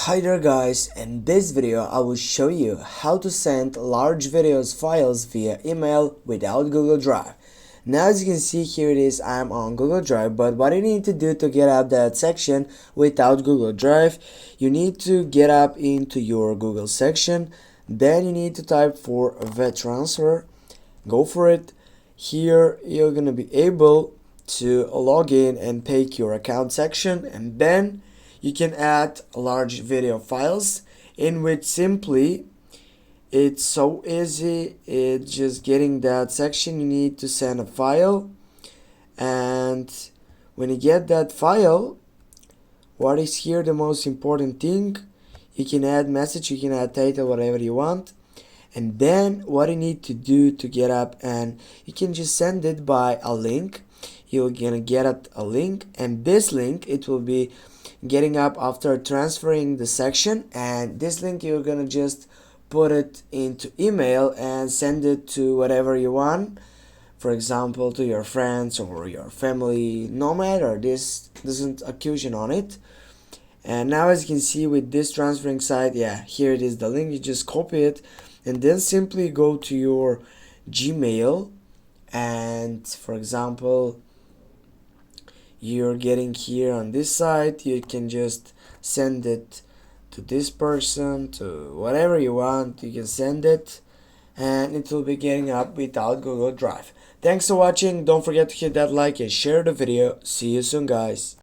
Hi there guys, in this video I will show you how to send large videos files via email without Google Drive. Now as you can see here it is, I'm on Google Drive, but what you need to do to get up that section without Google Drive, you need to get up into your Google section, then you need to type for WebTransfer, go for it. Here you're gonna be able to log in and pick your account section, and then you can add large video files in which simply it's so easy. It's just getting that section. You need to send a file, and when you get that file, what is here the most important thing, you can add message, you can add title, whatever you want, and then what you need to do to get up, and you can just send it by a link. You're gonna get a link, and this link it will be getting up after transferring the section, and this link you're gonna just put it into email and send it to whatever you want, for example to your friends or your family, no matter, this doesn't accusation on it. And now as you can see with this transferring site, yeah, here it is the link, you just copy it and then simply go to your Gmail, and for example you're getting here on this site, you can just send it to this person, to whatever you want, you can send it and it will be getting up without Google Drive. Thanks for watching, don't forget to hit that like and share the video. See you soon guys.